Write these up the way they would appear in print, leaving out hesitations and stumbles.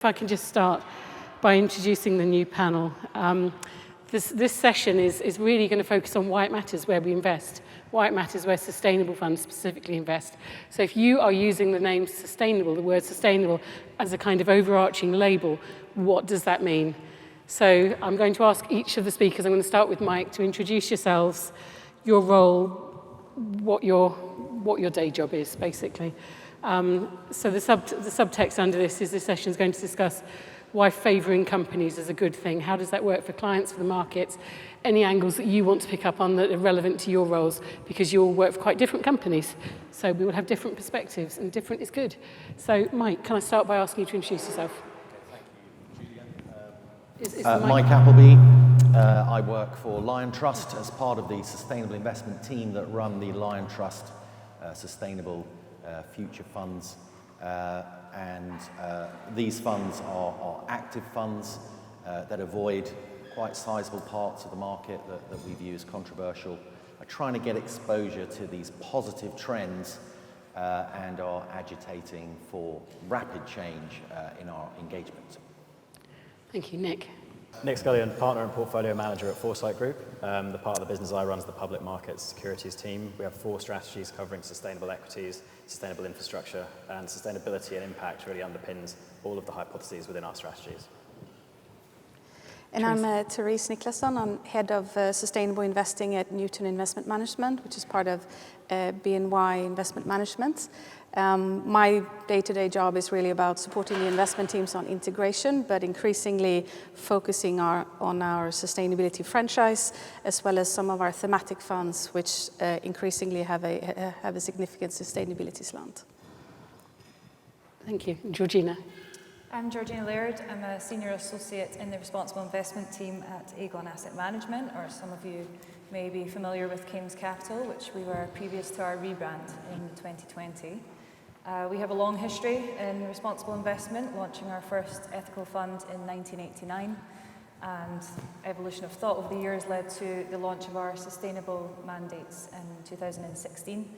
If I can just start by introducing the new panel. This session is really going to focus on why it matters where we invest, why it matters where sustainable funds specifically invest. So if you are using the name sustainable, the word sustainable, as a kind of overarching label, what does that mean? So I'm going to ask each of the speakers, I'm going to start with Mike, to introduce yourselves, your role, what your day job is, basically. So the subtext under this session is going to discuss why favouring companies is a good thing. How does that work for clients, for the markets? Any angles that you want to pick up on that are relevant to your roles, because you all work for quite different companies. So we will have different perspectives, and different is good. So Mike, can I start by asking you to introduce yourself? Thank you, Julia. Mike Appleby. I work for Liontrust as part of the sustainable investment team that run the Liontrust Sustainable Future Funds. These funds are active funds that avoid quite sizable parts of the market that we view as controversial, are trying to get exposure to these positive trends and are agitating for rapid change in our engagement. Thank you. Nick. Nick Scullion, partner and portfolio manager at Foresight Group. The part of the business I run is the public markets securities team. We have 4 strategies covering sustainable equities, sustainable infrastructure, and sustainability and impact really underpins all of the hypotheses within our strategies. And I'm Therese Niklasson. I'm head of sustainable investing at Newton Investment Management, which is part of BNY Investment Management. My day-to-day job is really about supporting the investment teams on integration, but increasingly focusing on our sustainability franchise, as well as some of our thematic funds, which increasingly have a significant sustainability slant. Thank you. Georgina. I'm Georgina Laird. I'm a senior associate in the responsible investment team at Aegon Asset Management, or some of you may be familiar with King's Capital, which we were previous to our rebrand in 2020. We have a long history in responsible investment, launching our first ethical fund in 1989, and evolution of thought over the years led to the launch of our sustainable mandates in 2016.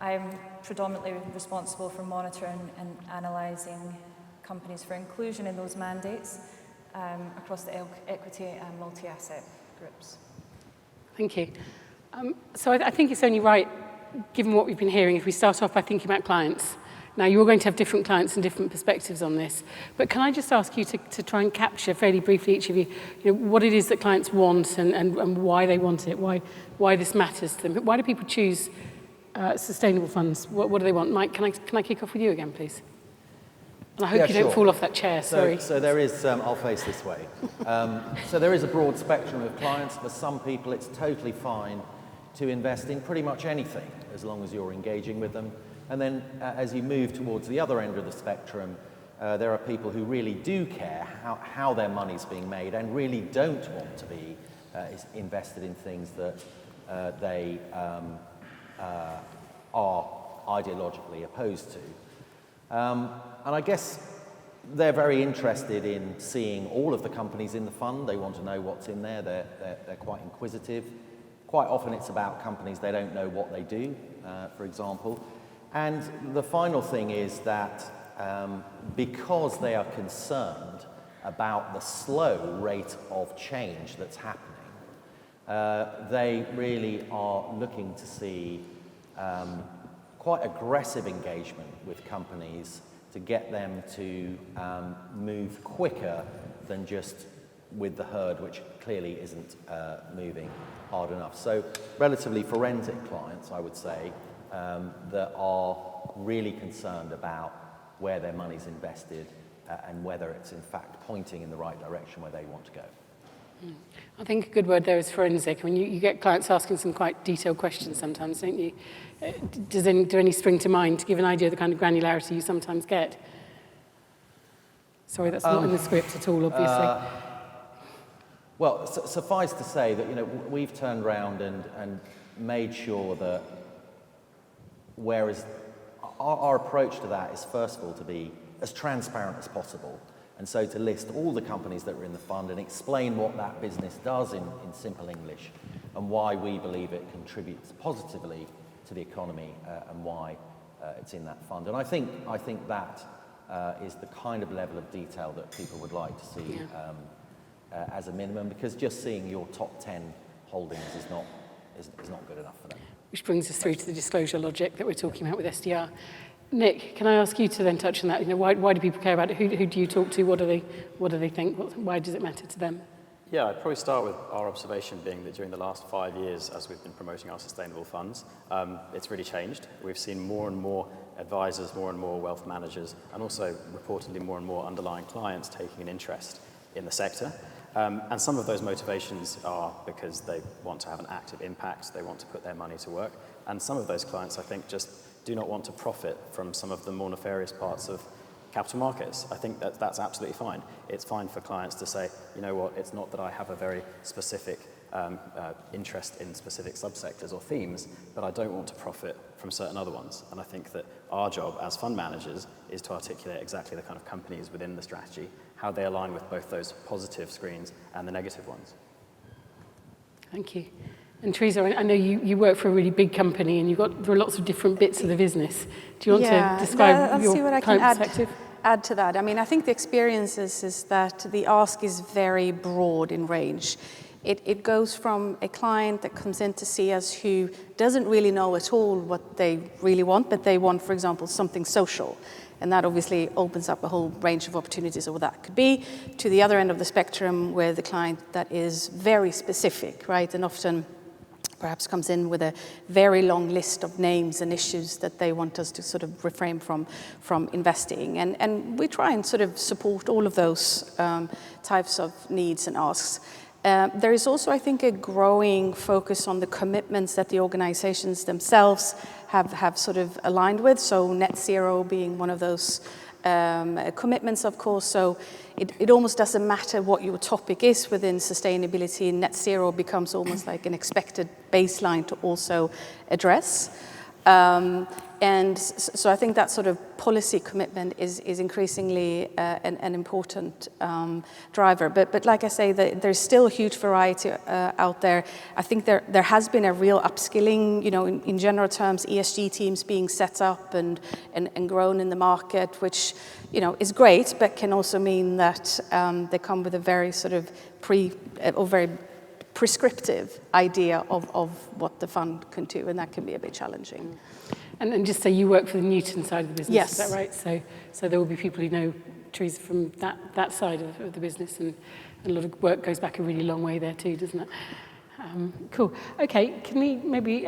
I am predominantly responsible for monitoring and analysing companies for inclusion in those mandates across the equity and multi-asset groups. Thank you. So I think it's only right, given what we've been hearing, if we start off by thinking about clients. Now, you're going to have different clients and different perspectives on this, but can I just ask you to try and capture fairly briefly, each of you, what it is that clients want and why they want it, why this matters to them. Why do people choose sustainable funds? What do they want? Mike, can I kick off with you again, please? And I hope you don't fall off that chair, sorry. So there is, I'll face this way. So there is a broad spectrum of clients. For some people, it's totally fine to invest in pretty much anything, as long as you're engaging with them. And then as you move towards the other end of the spectrum, there are people who really do care how their money's being made and really don't want to be invested in things that they are ideologically opposed to. And I guess they're very interested in seeing all of the companies in the fund. They want to know what's in there. They're quite inquisitive. Quite often it's about companies they don't know what they do, for example. And the final thing is that because they are concerned about the slow rate of change that's happening, they really are looking to see quite aggressive engagement with companies to get them to move quicker than just with the herd, which clearly isn't moving hard enough. So relatively forensic clients, I would say, that are really concerned about where their money's invested and whether it's in fact pointing in the right direction where they want to go. I think a good word there is forensic. I mean, you get clients asking some quite detailed questions sometimes, don't you? Do any spring to mind to give an idea of the kind of granularity you sometimes get? Sorry, that's not in the script at all, obviously. Well, suffice to say that we've turned around and made sure that, whereas our approach to that is first of all to be as transparent as possible. And so to list all the companies that are in the fund and explain what that business does in simple English and why we believe it contributes positively to the economy and why it's in that fund. And I think that is the kind of level of detail that people would like to see as a minimum, because just seeing your top 10 holdings is not good enough for them. Which brings us through to the disclosure logic that we're talking about with SDR. Nick, can I ask you to then touch on that? Why do people care about it? Who do you talk to? What do they think? Why does it matter to them? Yeah, I'd probably start with our observation being that during the last 5 years, as we've been promoting our sustainable funds, it's really changed. We've seen more and more advisors, more and more wealth managers, and also reportedly more and more underlying clients taking an interest in the sector. And some of those motivations are because they want to have an active impact, they want to put their money to work, and some of those clients, I think, just do not want to profit from some of the more nefarious parts of capital markets. I think that's absolutely fine. It's fine for clients to say, you know what, it's not that I have a very specific interest in specific subsectors or themes, but I don't want to profit from certain other ones. And I think that our job as fund managers is to articulate exactly the kind of companies within the strategy, how they align with both those positive screens and the negative ones. Thank you. And Theresa, I know you work for a really big company and there are lots of different bits of the business. Do you want to describe your client perspective? Add to that. I mean, I think the experience is that the ask is very broad in range. It goes from a client that comes in to see us who doesn't really know at all what they really want, but they want, for example, something social. And that obviously opens up a whole range of opportunities of what that could be, to the other end of the spectrum where the client that is very specific, right? And often perhaps comes in with a very long list of names and issues that they want us to sort of refrain from investing. And we try and sort of support all of those types of needs and asks. There is also, I think, a growing focus on the commitments that the organizations themselves have sort of aligned with. So net zero being one of those commitments, of course. So it almost doesn't matter what your topic is within sustainability. Net zero becomes almost like an expected baseline to also address. And so I think that sort of policy commitment is increasingly an important driver. But like I say, there's still a huge variety out there. I think there has been a real upskilling, in general terms, ESG teams being set up and grown in the market, which, is great, but can also mean that they come with a very sort of very prescriptive idea of what the fund can do, and that can be a bit challenging. And just say you work for the Newton side of the business, yes. Is that right? So there will be people who know Theresa from that side of the business, and a lot of work goes back a really long way there too, doesn't it? Cool. Okay, can we maybe,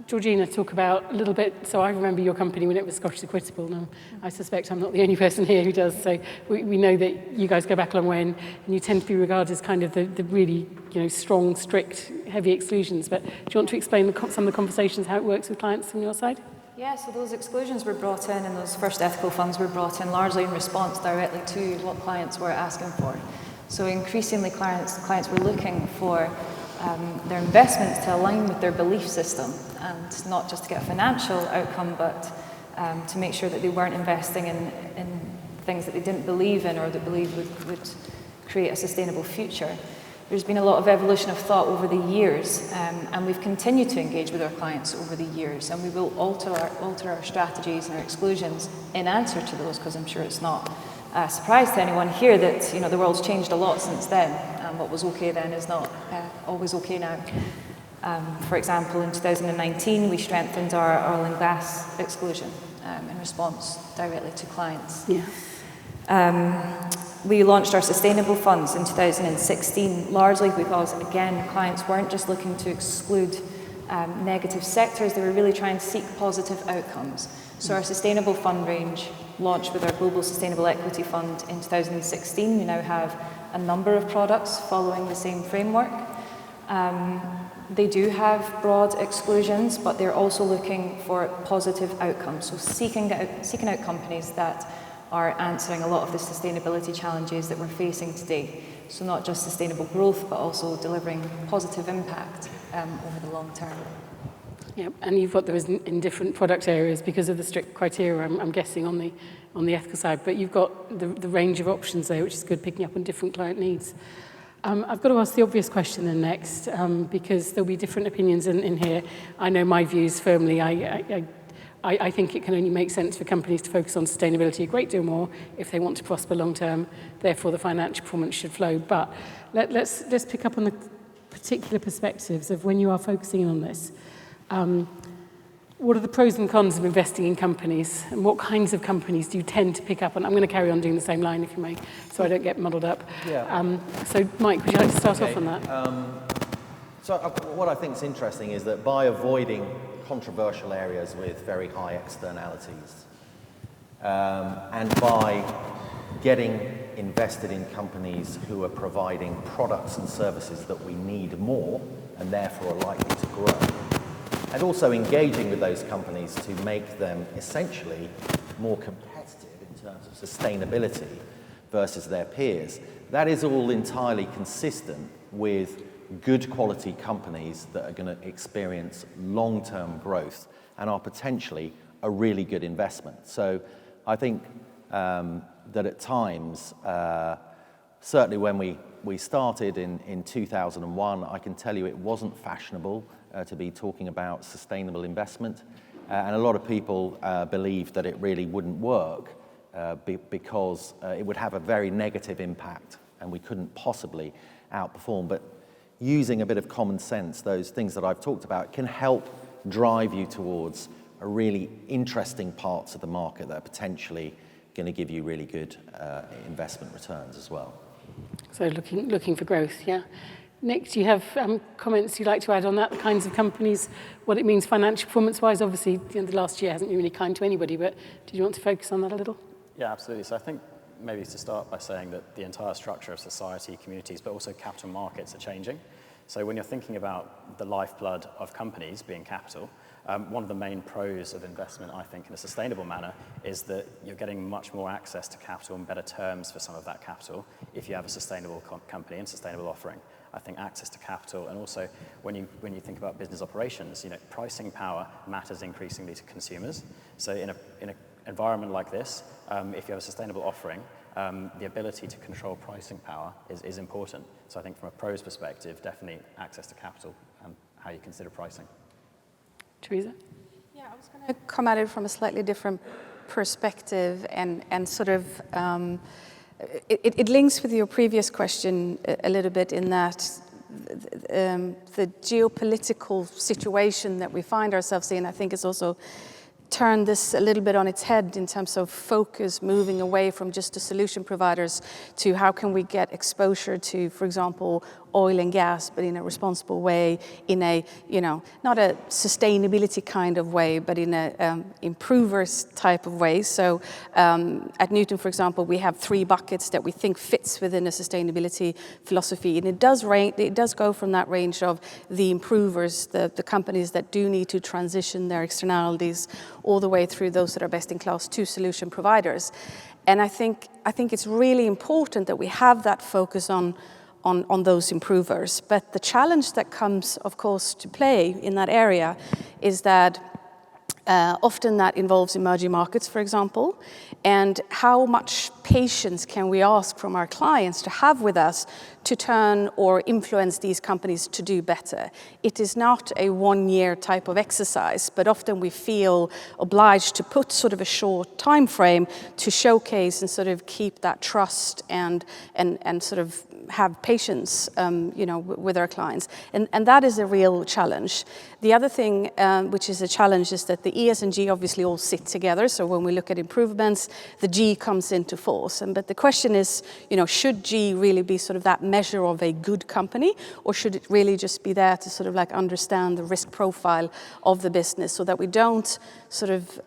Georgina, talk about a little bit, so I remember your company when it was Scottish Equitable, and I suspect I'm not the only person here who does, so we know that you guys go back a long way, and you tend to be regarded as kind of the really, strong, strict, heavy exclusions, but do you want to explain some of the conversations, how it works with clients from your side? Yeah, so those exclusions were brought in, and those first ethical funds were brought in largely in response directly to what clients were asking for. So increasingly clients were looking for their investments to align with their belief system, and not just to get a financial outcome, but to make sure that they weren't investing in things that they didn't believe in or that believed would create a sustainable future. There's been a lot of evolution of thought over the years, and we've continued to engage with our clients over the years, and we will alter our strategies and our exclusions in answer to those, because I'm sure it's not a surprise to anyone here that the world's changed a lot since then, and what was okay then is not always okay now. For example, in 2019 we strengthened our oil and gas exclusion in response directly to clients. Yeah. We launched our sustainable funds in 2016, largely because, again, clients weren't just looking to exclude negative sectors, they were really trying to seek positive outcomes. So our sustainable fund range launched with our Global Sustainable Equity Fund in 2016. We now have a number of products following the same framework. They do have broad exclusions, but they're also looking for positive outcomes, so seeking out companies that are answering a lot of the sustainability challenges that we're facing today. So not just sustainable growth, but also delivering positive impact over the long term. Yeah, and you've got those in different product areas because of the strict criteria, I'm guessing, on the ethical side. But you've got the range of options there, which is good, picking up on different client needs. I've got to ask the obvious question then next, because there'll be different opinions in here. I know my views firmly. I I think it can only make sense for companies to focus on sustainability a great deal more if they want to prosper long term. Therefore, the financial performance should flow. But let's pick up on the particular perspectives of when you are focusing on this. What are the pros and cons of investing in companies, and what kinds of companies do you tend to pick up on? I'm going to carry on doing the same line, if you may, so I don't get muddled up. Yeah. So, Mike, would you like to start off on that? So what I think is interesting is that by avoiding controversial areas with very high externalities, and by getting invested in companies who are providing products and services that we need more and therefore are likely to grow, and also engaging with those companies to make them essentially more competitive in terms of sustainability versus their peers, that is all entirely consistent with good quality companies that are going to experience long-term growth and are potentially a really good investment. So I think that at times, certainly when we started in 2001, I can tell you it wasn't fashionable to be talking about sustainable investment. And a lot of people believed that it really wouldn't work because it would have a very negative impact and we couldn't possibly outperform. But using a bit of common sense, those things that I've talked about can help drive you towards a really interesting parts of the market that are potentially going to give you really good investment returns as well. So looking for growth, yeah. Nick, do you have comments you'd like to add on that, the kinds of companies, what it means financial performance-wise? Obviously, the last year hasn't been really kind to anybody, but did you want to focus on that a little? Yeah, absolutely. So I think maybe to start by saying that the entire structure of society, communities, but also capital markets are changing. So when you're thinking about the lifeblood of companies being capital, one of the main pros of investment, I think, in a sustainable manner is that you're getting much more access to capital and better terms for some of that capital if you have a sustainable company and sustainable offering. I think access to capital, and also when you think about business operations, pricing power matters increasingly to consumers. So in an environment like this, if you have a sustainable offering, the ability to control pricing power is important. So I think from a pros perspective, definitely access to capital and how you consider pricing. Teresa? Yeah, I was going to come at it from a slightly different perspective and sort of it links with your previous question a little bit in that the geopolitical situation that we find ourselves in, I think, is also turned this a little bit on its head in terms of focus, moving away from just the solution providers to how can we get exposure to, for example, oil and gas, but in a responsible way, in a, not a sustainability kind of way, but in a improvers type of way. So at Newton, for example, we have 3 buckets that we think fits within a sustainability philosophy. And it does go from that range of the improvers, the companies that do need to transition their externalities, all the way through those that are best in class to solution providers. And I think it's really important that we have that focus on those improvers. But the challenge that comes, of course, to play in that area is that often that involves emerging markets, for example, and how much patience can we ask from our clients to have with us to turn or influence these companies to do better. It is not a one-year type of exercise, but often we feel obliged to put sort of a short time frame to showcase and sort of keep that trust and sort of have patience, with our clients. And that is a real challenge. The other thing, which is a challenge, is that the E, S, and G obviously all sit together. So when we look at improvements, the G comes into force. But the question is, should G really be sort of that measure of a good company, or should it really just be there to sort of like understand the risk profile of the business so that we don't sort of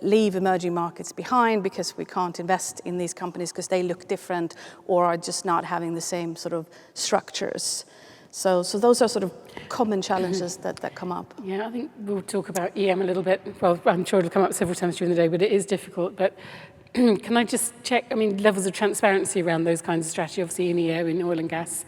leave emerging markets behind because we can't invest in these companies because they look different or are just not having the same sort of structures. So those are sort of common challenges that come up. Yeah, I think we'll talk about EM a little bit. Well, I'm sure it'll come up several times during the day, but it is difficult. But can I just check, levels of transparency around those kinds of strategy, obviously in EO, in oil and gas.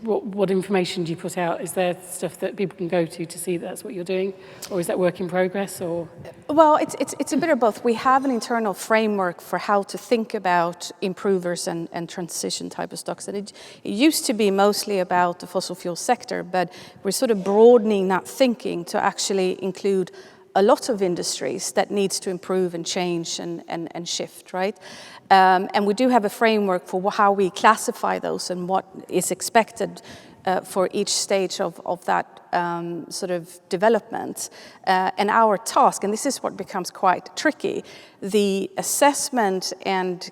What information do you put out? Is there stuff that people can go to see that's what you're doing? Or is that work in progress? Or Well, it's a bit of both. We have an internal framework for how to think about improvers and transition type of stocks. And it used to be mostly about the fossil fuel sector, but we're sort of broadening that thinking to actually include a lot of industries that needs to improve and change and shift, right? And we do have a framework for how we classify those and what is expected for each stage of that sort of development. And our task, and this is what becomes quite tricky, the assessment and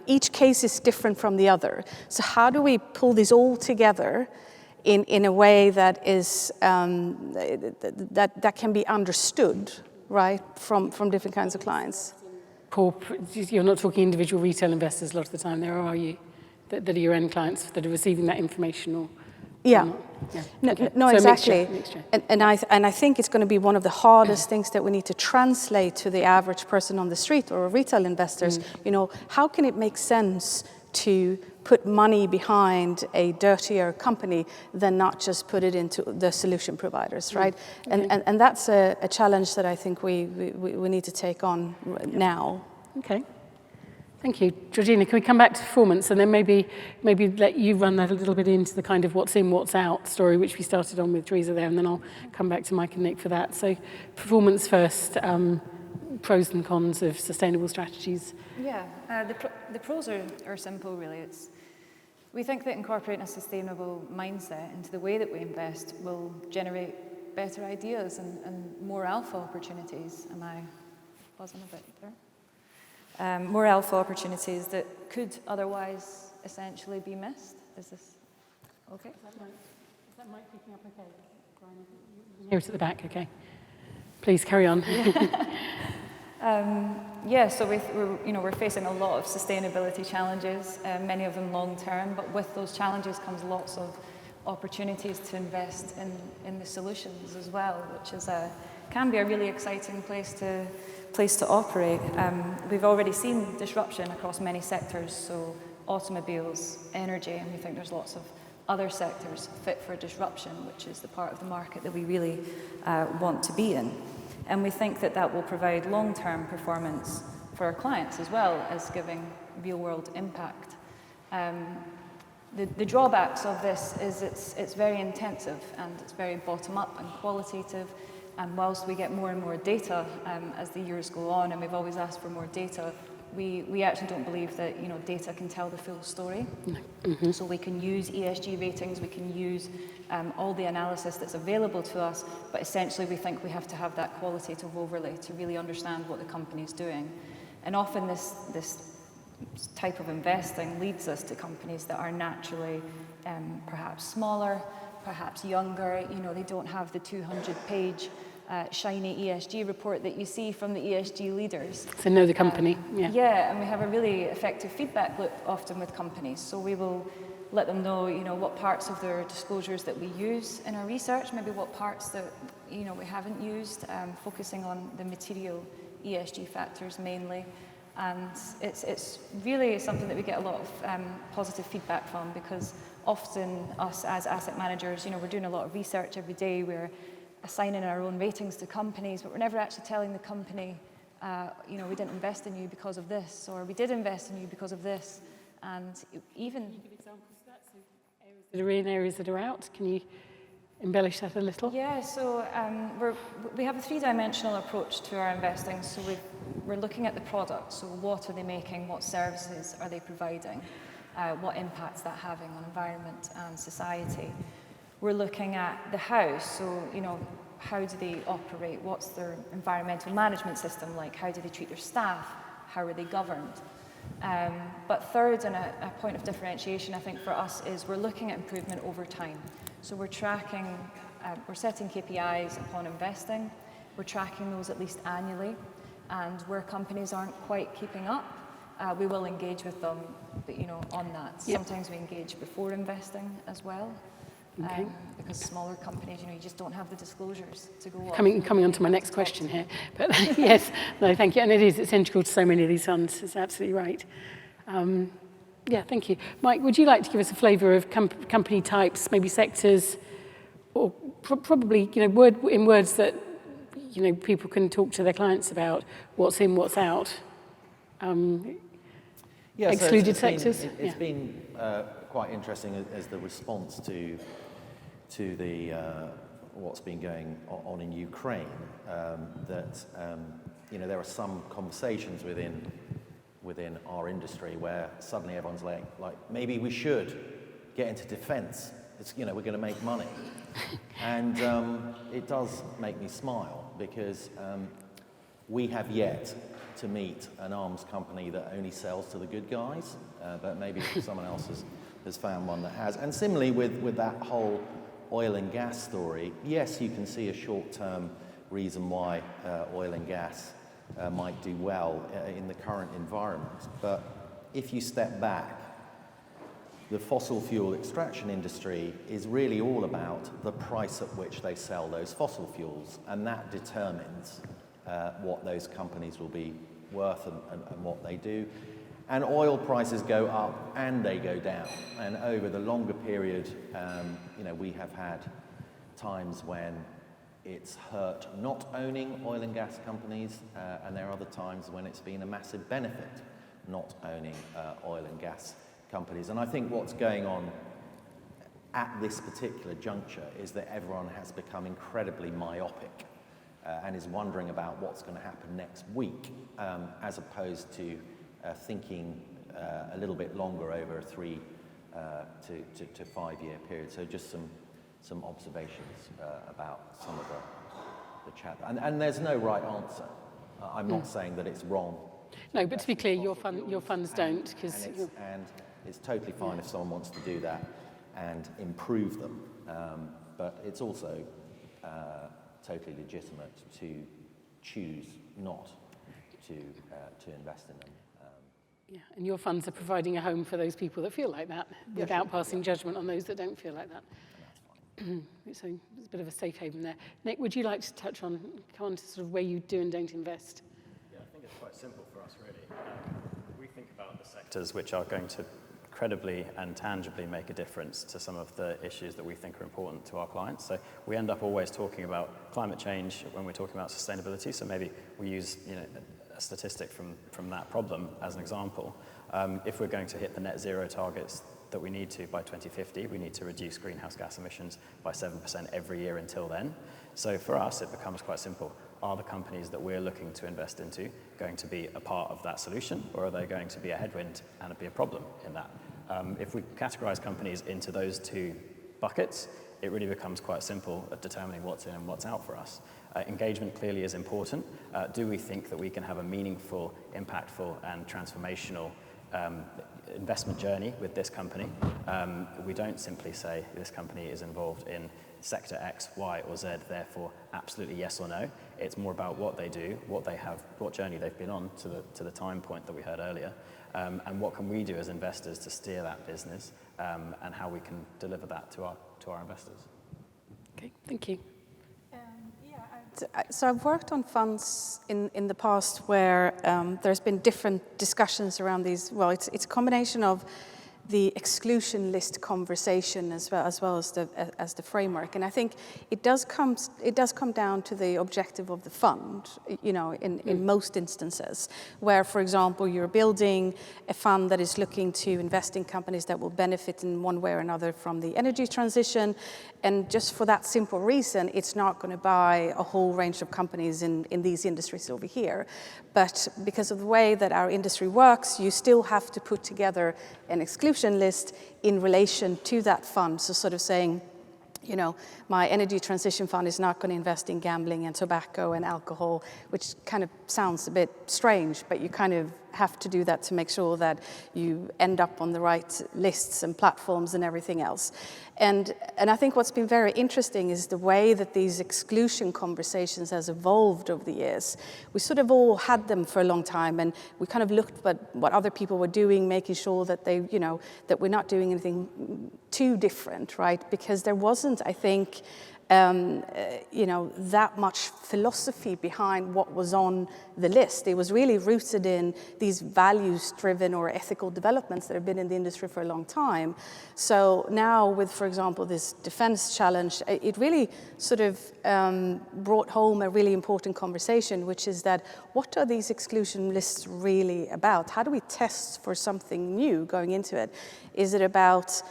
each case is different from the other. So how do we pull this all together in a way that is that can be understood, right, from different kinds of clients? You're not talking individual retail investors a lot of the time there, are you? That are your end clients that are receiving that information, or yeah. Or yeah. No, Okay. no, So exactly. mixture. And I think it's going to be one of the hardest things that we need to translate to the average person on the street or retail investors. How can it make sense to put money behind a dirtier company than not just put it into the solution providers, right? And that's a challenge that I think we need to take on now. Okay. Thank you. Georgina, can we come back to performance and then maybe let you run that a little bit into the kind of what's in, what's out story, which we started on with Therese there, and then I'll come back to Mike and Nick for that. So performance first, pros and cons of sustainable strategies. Yeah, the pros are simple, really. We think that incorporating a sustainable mindset into the way that we invest will generate better ideas and more alpha opportunities. Am I buzzing a bit there? More alpha opportunities that could otherwise essentially be missed. Is this okay? Is that mic picking up okay? Here it's at the back, okay. Please carry on. So we're facing a lot of sustainability challenges, many of them long term, but with those challenges comes lots of opportunities to invest in the solutions as well, which can be a really exciting place to operate. We've already seen disruption across many sectors, so automobiles, energy, and we think there's lots of other sectors fit for disruption, which is the part of the market that we really want to be in. And we think that will provide long-term performance for our clients as well as giving real-world impact. The drawbacks of this is it's very intensive and it's very bottom-up and qualitative. And whilst we get more and more data as the years go on, and we've always asked for more data, we actually don't believe that data can tell the full story. Mm-hmm. So we can use ESG ratings, we can use all the analysis that's available to us, but essentially we think we have to have that qualitative overlay to really understand what the company's doing. And often this type of investing leads us to companies that are naturally perhaps smaller, perhaps younger. They don't have the 200-page shiny ESG report that you see from the ESG leaders. So know the company, yeah. Yeah, and we have a really effective feedback loop often with companies. So we will let them know, what parts of their disclosures that we use in our research, maybe what parts that, we haven't used, focusing on the material ESG factors mainly. And it's really something that we get a lot of positive feedback from, because often us as asset managers, we're doing a lot of research every day. We're assigning our own ratings to companies, but we're never actually telling the company, we didn't invest in you because of this, or we did invest in you because of this. And even... Can you give examples of that? So areas that are in, areas that are out. Can you embellish that a little? Yeah, so we have a three-dimensional approach to our investing. So we're looking at the product. So what are they making? What services are they providing? What impact's that having on environment and society? We're looking at the house. So, how do they operate? What's their environmental management system like? How do they treat their staff? How are they governed? But third, and a point of differentiation, I think, for us is we're looking at improvement over time. So we're tracking, we're setting KPIs upon investing. We're tracking those at least annually. And where companies aren't quite keeping up, we will engage with them, on that. Yep. Sometimes we engage before investing as well. Okay. Because smaller companies, you just don't have the disclosures to go on. Coming on to my next question here, but yes, no, thank you. And it's integral to so many of these funds. It's absolutely right. Yeah, thank you. Mike, would you like to give us a flavour of company types, maybe sectors, or probably, in words that, people can talk to their clients about what's in, what's out? Excluded sectors? It's been quite interesting as the response to the what's been going on in Ukraine, there are some conversations within our industry where suddenly everyone's like maybe we should get into defence. We're going to make money, and it does make me smile because we have yet to meet an arms company that only sells to the good guys, but maybe someone else has found one that has. And similarly with that whole oil and gas story, yes, you can see a short-term reason why oil and gas might do well in the current environment. But if you step back, the fossil fuel extraction industry is really all about the price at which they sell those fossil fuels, and that determines what those companies will be worth and what they do. And oil prices go up and they go down. And over the longer period, we have had times when it's hurt not owning oil and gas companies, and there are other times when it's been a massive benefit not owning oil and gas companies. And I think what's going on at this particular juncture is that everyone has become incredibly myopic and is wondering about what's going to happen next week, as opposed to thinking a little bit longer over a 3 to 5 year period. So just some observations about some of the chat. And there's no right answer. I'm not saying that it's wrong. No, but to be clear, your funds don't, because and it's totally fine if someone wants to do that and improve them. But it's also totally legitimate to choose not to invest in them. Yeah, and your funds are providing a home for those people that feel like that, without passing judgment on those that don't feel like that. So there's a bit of a safe haven there. Nick, would you like to come on to sort of where you do and don't invest? Yeah, I think it's quite simple for us, really. We think about the sectors which are going to credibly and tangibly make a difference to some of the issues that we think are important to our clients. So we end up always talking about climate change when we're talking about sustainability. So maybe we use a statistic from that problem as an example. If we're going to hit the net zero targets that we need to by 2050, we need to reduce greenhouse gas emissions by 7% every year until then. So for us, it becomes quite simple. Are the companies that we're looking to invest into going to be a part of that solution, or are they going to be a headwind and be a problem in that? If we categorize companies into those two buckets, it really becomes quite simple at determining what's in and what's out for us. Engagement clearly is important. Do we think that we can have a meaningful, impactful, and transformational investment journey with this company? We don't simply say this company is involved in sector X, Y, or Z, therefore absolutely yes or no. It's more about what they do, what they have, what journey they've been on to the time point that we heard earlier, and what can we do as investors to steer that business, and how we can deliver that to our investors. Okay, thank you. So I've worked on funds in the past where there's been different discussions around these. Well, it's a combination of the exclusion list conversation as well as the framework, and I think it does come down to the objective of the fund. In most instances, where, for example, you're building a fund that is looking to invest in companies that will benefit in one way or another from the energy transition, and just for that simple reason, it's not going to buy a whole range of companies in these industries over here. But because of the way that our industry works, you still have to put together an exclusion list in relation to that fund. So sort of saying, my energy transition fund is not going to invest in gambling and tobacco and alcohol, which kind of sounds a bit strange, but you kind of have to do that to make sure that you end up on the right lists and platforms and everything else. And I think what's been very interesting is the way that these exclusion conversations has evolved over the years. We sort of all had them for a long time, and we kind of looked at what other people were doing, making sure that they, that we're not doing anything too different, right? Because there wasn't, I think, that much philosophy behind what was on the list. It was really rooted in these values-driven or ethical developments that have been in the industry for a long time. So now with, for example, this defense challenge, it really sort of brought home a really important conversation, which is that what are these exclusion lists really about? How do we test for something new going into it? Is it about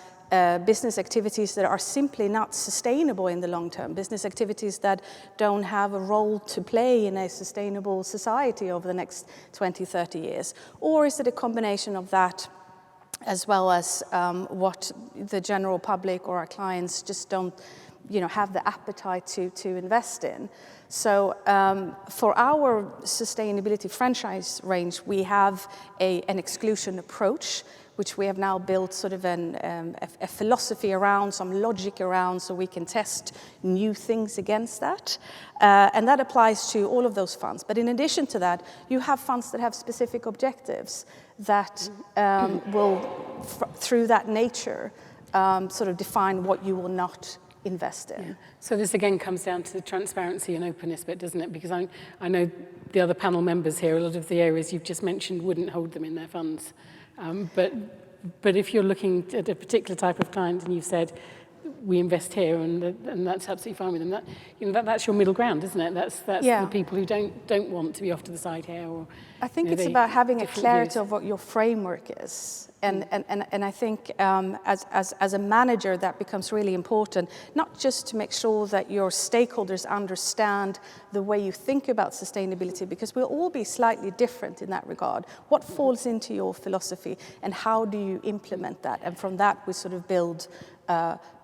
business activities that are simply not sustainable in the long term, business activities that don't have a role to play in a sustainable society over the next 20, 30 years? Or is it a combination of that as well as what the general public or our clients just don't have the appetite to invest in? So for our sustainability franchise range, we have an exclusion approach, which we have now built sort of a philosophy around, some logic around, so we can test new things against that. And that applies to all of those funds. But in addition to that, you have funds that have specific objectives that will, through that nature, sort of define what you will not invest in. Yeah. So this again comes down to the transparency and openness bit, doesn't it? Because I know the other panel members here, a lot of the areas you've just mentioned wouldn't hold them in their funds. But if you're looking at a particular type of client and you've said, we invest here and that's absolutely fine with them, that's your middle ground, isn't it? That's the people who don't want to be off to the side here. Or I think it's about having a clarity views of what your framework is. And I think as a manager, that becomes really important, not just to make sure that your stakeholders understand the way you think about sustainability, because we'll all be slightly different in that regard. What falls into your philosophy and how do you implement that? And from that, we sort of build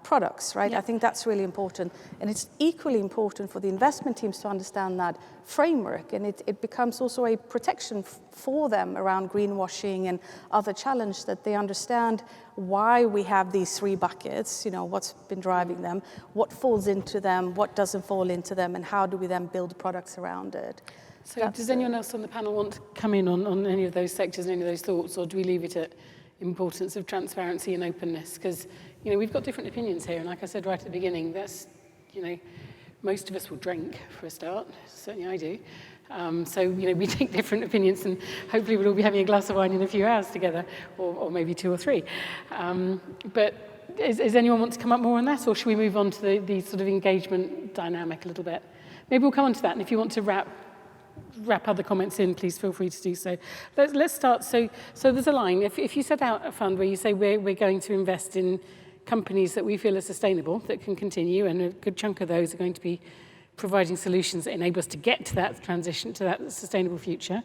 products, right? Yeah. I think that's really important. And it's equally important for the investment teams to understand that framework, and it becomes also a protection for them around greenwashing and other challenges, that they understand why we have these three buckets, what's been driving them, what falls into them, what doesn't fall into them, and how do we then build products around it. So does anyone else on the panel want to come in on any of those sectors and any of those thoughts, or do we leave it at importance of transparency and openness? Because we've got different opinions here, and like I said right at the beginning, that's most of us will drink for a start. Certainly I do. So we take different opinions, and hopefully we'll all be having a glass of wine in a few hours together, or maybe 2 or 3. But does anyone want to come up more on that, or should we move on to the sort of engagement dynamic a little bit? Maybe we'll come on to that, and if you want to wrap other comments in, please feel free to do so. Let's start. So there's a line. If you set out a fund where you say we're going to invest in companies that we feel are sustainable, that can continue, and a good chunk of those are going to be providing solutions that enable us to get to that transition, to that sustainable future.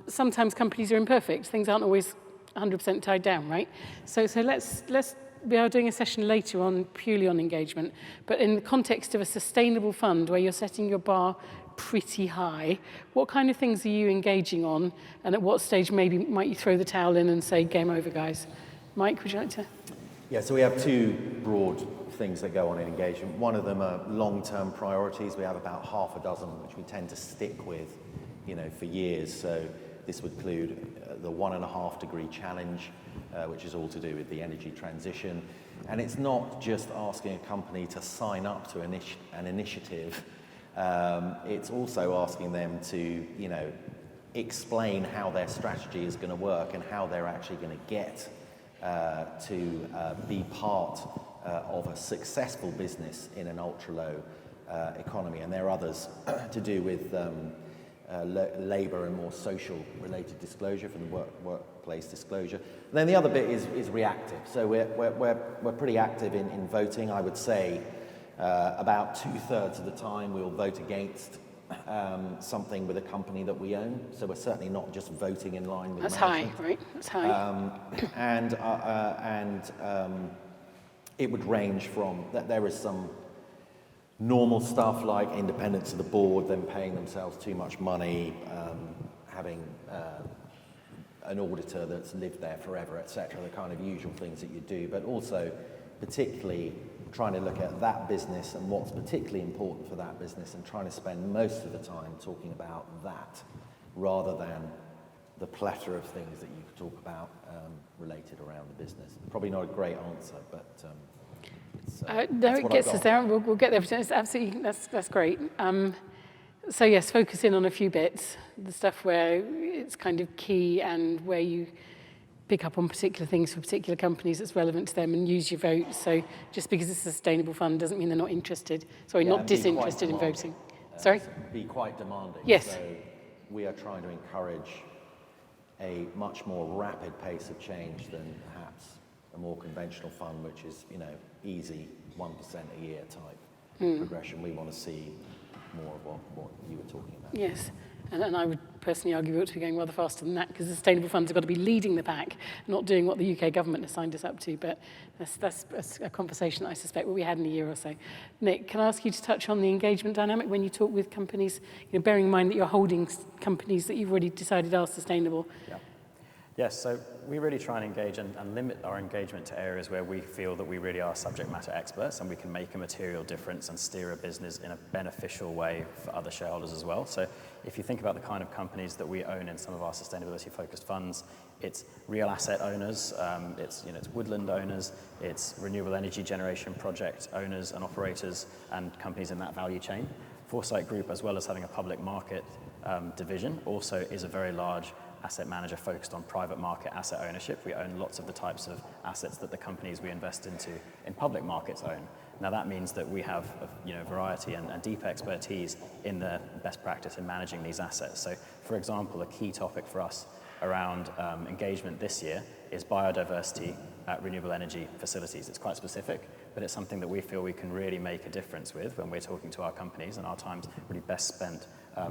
Sometimes companies are imperfect. Things aren't always 100% tied down, right? So let's we are doing a session later on purely on engagement, but in the context of a sustainable fund where you're setting your bar pretty high, what kind of things are you engaging on, and at what stage maybe might you throw the towel in and say game over, guys? Mike, would you like to? Yeah, so we have 2 broad things that go on in engagement. One of them are long-term priorities. We have about half a dozen which we tend to stick with, for years. So this would include the 1.5 degree challenge, which is all to do with the energy transition. And it's not just asking a company to sign up to an initiative. It's also asking them to, explain how their strategy is going to work and how they're actually going to get to be part of a successful business in an ultra-low economy. And there are others to do with labour and more social-related disclosure from the workplace disclosure. And then the other bit is reactive. So we're pretty active in voting. I would say about 2/3 of the time we'll vote against something with a company that we own. So we're certainly not just voting in line with management. High, right? That's high. It would range from that. There is some normal stuff like independence of the board, them paying themselves too much money, having an auditor that's lived there forever, etc. The kind of usual things that you do, but also particularly trying to look at that business and what's particularly important for that business, and trying to spend most of the time talking about that rather than the plethora of things that you could talk about related around the business. Probably not a great answer, but no, it gets us there. We'll get there. It's absolutely, that's great. So yes, focus in on a few bits, the stuff where it's kind of key and where you pick up on particular things for particular companies that's relevant to them, and use your vote. So just because it's a sustainable fund doesn't mean they're not interested. Sorry, not disinterested in voting. Sorry? Be quite demanding. Yes. So we are trying to encourage a much more rapid pace of change than perhaps a more conventional fund, which is, you know, easy 1% a year type progression. We want to see more of what you were talking about. Yes, and I would personally argue we ought to be going rather faster than that, because the sustainable funds have got to be leading the pack, not doing what the UK government has signed us up to. But that's a conversation that I suspect will be had in a year or so. Nick, can I ask you to touch on the engagement dynamic when you talk with companies, you know, bearing in mind that you're holding companies that you've already decided are sustainable? Yeah. Yes, so we really try and engage and limit our engagement to areas where we feel that we really are subject matter experts and we can make a material difference and steer a business in a beneficial way for other shareholders as well. So if you think about the kind of companies that we own in some of our sustainability-focused funds, it's real asset owners, it's woodland owners, it's renewable energy generation project owners and operators and companies in that value chain. Foresight Group, as well as having a public market division, also is a very large asset manager focused on private market asset ownership. We own lots of the types of assets that the companies we invest into in public markets own. Now that means that we have variety and deep expertise in the best practice in managing these assets. So for example, a key topic for us around engagement this year is biodiversity at renewable energy facilities. It's quite specific, but it's something that we feel we can really make a difference with when we're talking to our companies, and our time's really best spent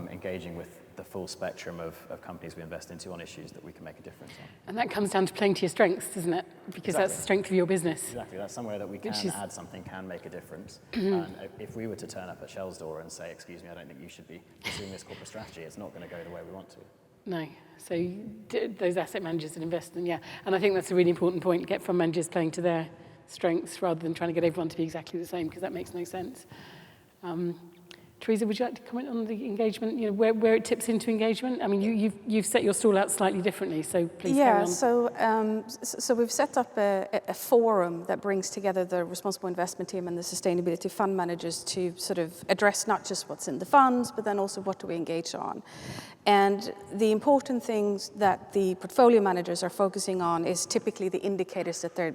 engaging with the full spectrum of companies we invest into on issues that we can make a difference on. And that comes down to playing to your strengths, doesn't it? Because that's the strength of your business. Exactly, that's somewhere that we can add something, can make a difference. And if we were to turn up at Shell's door and say, excuse me, I don't think you should be pursuing this corporate strategy, it's not going to go the way we want to. No, so those asset managers that invest in, and I think that's a really important point, get fund managers playing to their strengths rather than trying to get everyone to be exactly the same, because that makes no sense. Therese, would you like to comment on the engagement, where it tips into engagement? I mean, you've set your stall out slightly differently, so please carry on. So we've set up a forum that brings together the responsible investment team and the sustainability fund managers to sort of address not just what's in the funds, but then also what do we engage on. And the important things that the portfolio managers are focusing on is typically the indicators that they're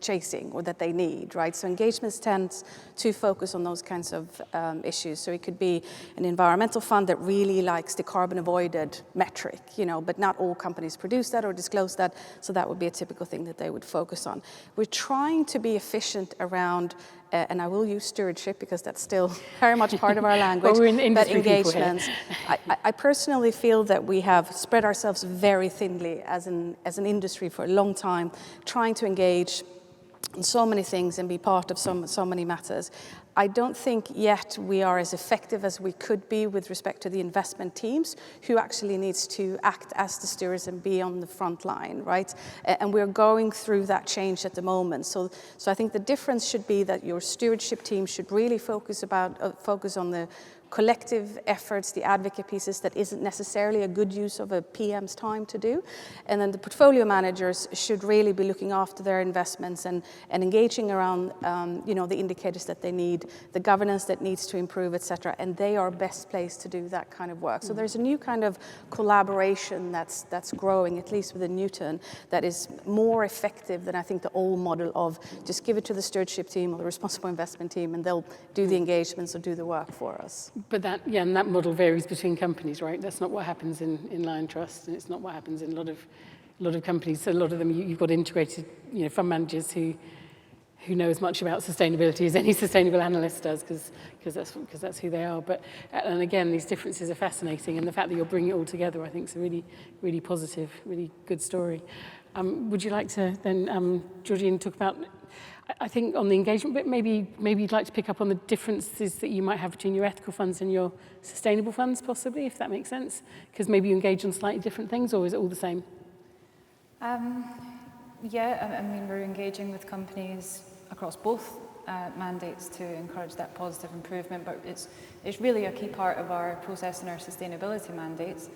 chasing or that they need, right? So engagements tends to focus on those kinds of issues. So it could be an environmental fund that really likes the carbon avoided metric, but not all companies produce that or disclose that. So that would be a typical thing that they would focus on. We're trying to be efficient around and I will use stewardship because that's still very much part of our language, well, we're in the but industry engagements. I personally feel that we have spread ourselves very thinly as an industry for a long time, trying to engage in so many things and be part of so many matters. I don't think yet we are as effective as we could be with respect to the investment teams who actually needs to act as the stewards and be on the front line, right? And we're going through that change at the moment. So I think the difference should be that your stewardship team should really focus on the collective efforts, the advocate pieces that isn't necessarily a good use of a PM's time to do. And then the portfolio managers should really be looking after their investments and engaging around the indicators that they need, the governance that needs to improve, etc. And they are best placed to do that kind of work. So there's a new kind of collaboration that's growing, at least within Newton, that is more effective than I think the old model of just give it to the stewardship team or the responsible investment team and they'll do the engagements or do the work for us. But that model varies between companies, right? That's not what happens in Liontrust, and it's not what happens in a lot of companies. So a lot of them, you've got integrated, fund managers who know as much about sustainability as any sustainable analyst does, because that's who they are. But and again, these differences are fascinating, and the fact that you're bringing it all together, I think, is a really, really positive, really good story. Would you like to then, Georgina, talk about? I think on the engagement bit, maybe you'd like to pick up on the differences that you might have between your ethical funds and your sustainable funds, possibly, if that makes sense. Because maybe you engage on slightly different things, or is it all the same? I mean, we're engaging with companies across both mandates to encourage that positive improvement, but it's really a key part of our process in our sustainability mandates.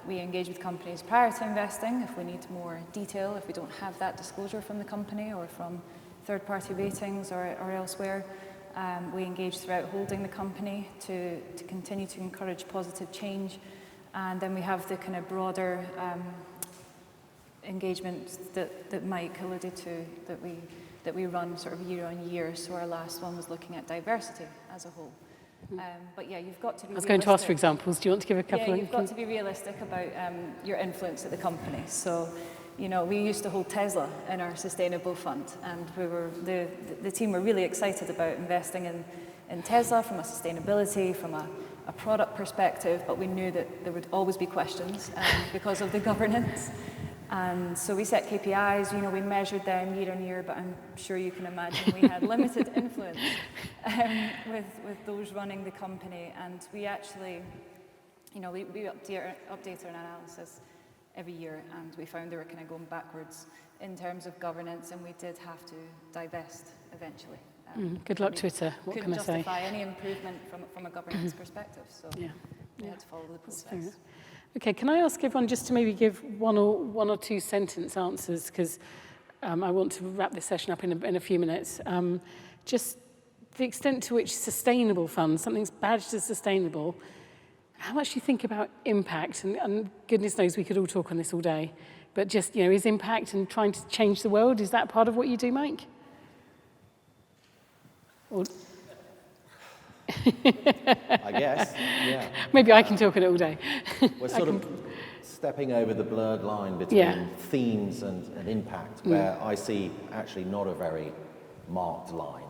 We engage with companies prior to investing if we need more detail, if we don't have that disclosure from the company or from third-party ratings or elsewhere. We engage throughout holding the company to continue to encourage positive change. And then we have the kind of broader engagements that Mike alluded to that we run sort of year on year. So our last one was looking at diversity as a whole. But you've got to be. I was going to ask for examples. Do you want to give a couple? Yeah, you've got to be realistic about your influence at the company. So we used to hold Tesla in our sustainable fund, and the team were really excited about investing in Tesla from a sustainability, from a product perspective, but we knew that there would always be questions because of the governance. And so we set KPIs, we measured them year on year, but I'm sure you can imagine we had limited influence with those running the company. And we actually, we update our analysis every year, and we found they were kind of going backwards in terms of governance, and we did have to divest eventually. Good luck, Twitter. What can I say? Couldn't justify any improvement from a governance perspective, so we had to follow the process. Okay, can I ask everyone just to maybe give one or two sentence answers, because I want to wrap this session up in a few minutes. Just the extent to which sustainable funds, something's badged as sustainable, how much do you think about impact? And goodness knows we could all talk on this all day, but just, is impact and trying to change the world, is that part of what you do, Mike? Or I guess, yeah. Maybe I can talk on it all day. We're sort of stepping over the blurred line between themes and impact, where I see actually not a very marked line,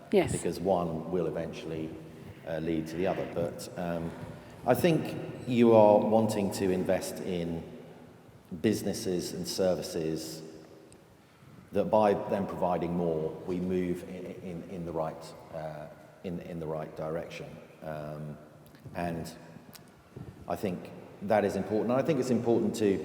because one will eventually lead to the other. But I think you are wanting to invest in businesses and services that by them providing more, we move in the right in the right direction, and I think that is important. And I think it's important to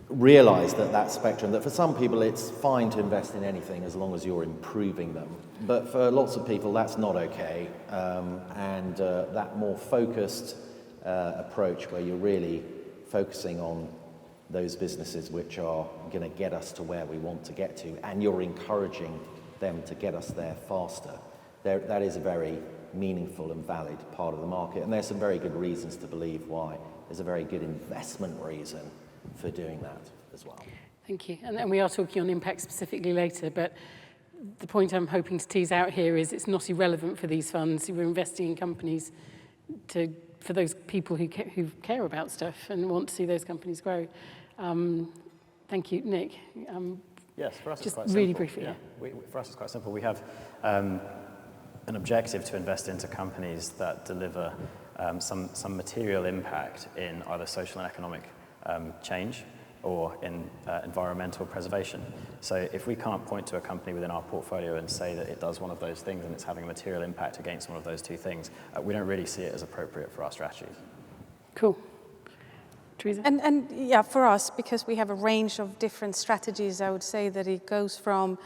realise that spectrum, that for some people it's fine to invest in anything as long as you're improving them, but for lots of people that's not okay, and that more focused approach where you're really focusing on those businesses which are going to get us to where we want to get to, and you're encouraging them to get us there faster. That is a very meaningful and valid part of the market, and there's some very good reasons to believe why. There's a very good investment reason for doing that as well. Thank you. And we are talking on impact specifically later, but the point I'm hoping to tease out here is it's not irrelevant for these funds. We're investing in companies for those people who care about stuff and want to see those companies grow. Thank you, Nick. Yes, for us just it's quite really simple. briefly. Yeah. For us it's quite simple. We have an objective to invest into companies that deliver some material impact in either social and economic change or in environmental preservation. So if we can't point to a company within our portfolio and say that it does one of those things and it's having a material impact against one of those two things, we don't really see it as appropriate for our strategies. Cool. Therese? And yeah, for us, because we have a range of different strategies, I would say that it goes from,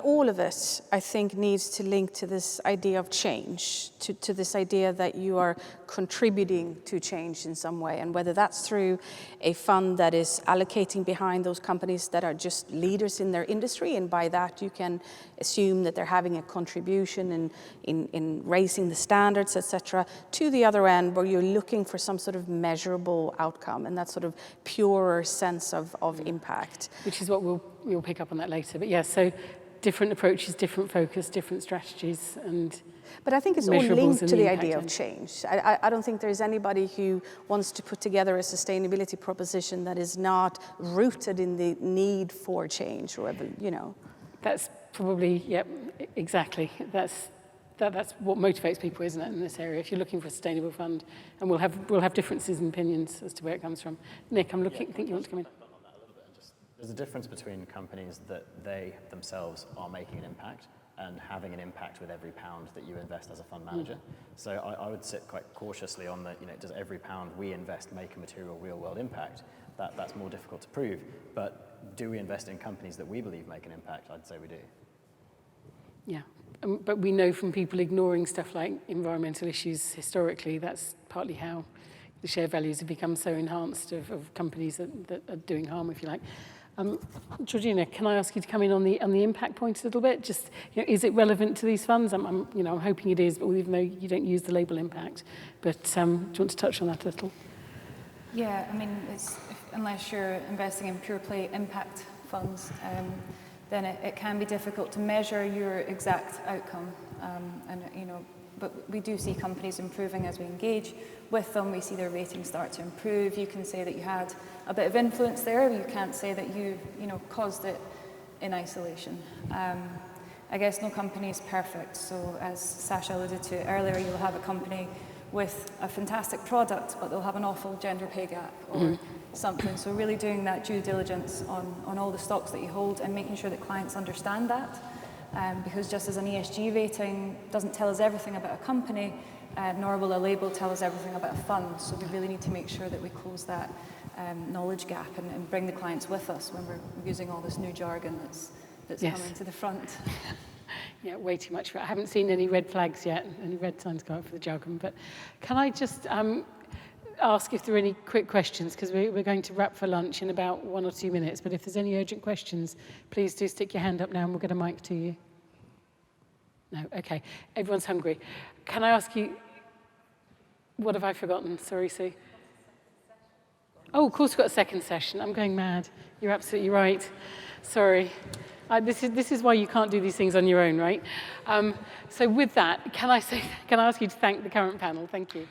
all of it, I think, needs to link to this idea of change, to this idea that you are contributing to change in some way, and whether that's through a fund that is allocating behind those companies that are just leaders in their industry, and by that you can assume that they're having a contribution in raising the standards, etc., to the other end where you're looking for some sort of measurable outcome and that sort of purer sense of impact. Which is what we'll pick up on that later. But so different approaches, different focus, different strategies, but I think it's all linked to the idea of change. I don't think there's anybody who wants to put together a sustainability proposition that is not rooted in the need for change, or That's probably, exactly. That's what motivates people, isn't it, in this area? If you're looking for a sustainable fund, and we'll have differences in opinions as to where it comes from. Nick, I think you want to come in. There's a difference between companies that they themselves are making an impact and having an impact with every pound that you invest as a fund manager. So I would sit quite cautiously on does every pound we invest make a material real-world impact? That's more difficult to prove. But do we invest in companies that we believe make an impact? I'd say we do. Yeah, but we know from people ignoring stuff like environmental issues historically, that's partly how the share values have become so enhanced of companies that are doing harm, if you like. Georgina, can I ask you to come in on the impact point a little bit? Just, is it relevant to these funds? I'm hoping it is, but even though you don't use the label impact. But do you want to touch on that a little? Yeah, unless you're investing in pure play impact funds, then it can be difficult to measure your exact outcome. but we do see companies improving as we engage with them. We see their ratings start to improve. You can say that you had a bit of influence there. You can't say that you caused it in isolation. I guess no company is perfect. So as Sasha alluded to earlier, you'll have a company with a fantastic product, but they'll have an awful gender pay gap or something. So really doing that due diligence on all the stocks that you hold and making sure that clients understand that. Because just as an ESG rating doesn't tell us everything about a company, nor will a label tell us everything about a fund. So we really need to make sure that we close that knowledge gap and bring the clients with us when we're using all this new jargon that's coming to the front. Yeah, way too much for it. I haven't seen any red flags yet, any red signs go up for the jargon. But can I just ask if there are any quick questions, because we're going to wrap for lunch in about 1 or 2 minutes. But if there's any urgent questions, please do stick your hand up now and we'll get a mic to you. No, okay. Everyone's hungry. Can I ask you, what have I forgotten? Sorry, Sue. Oh, of course we've got a second session. I'm going mad. You're absolutely right. Sorry. This is why you can't do these things on your own, right? So with that, can I ask you to thank the current panel? Thank you.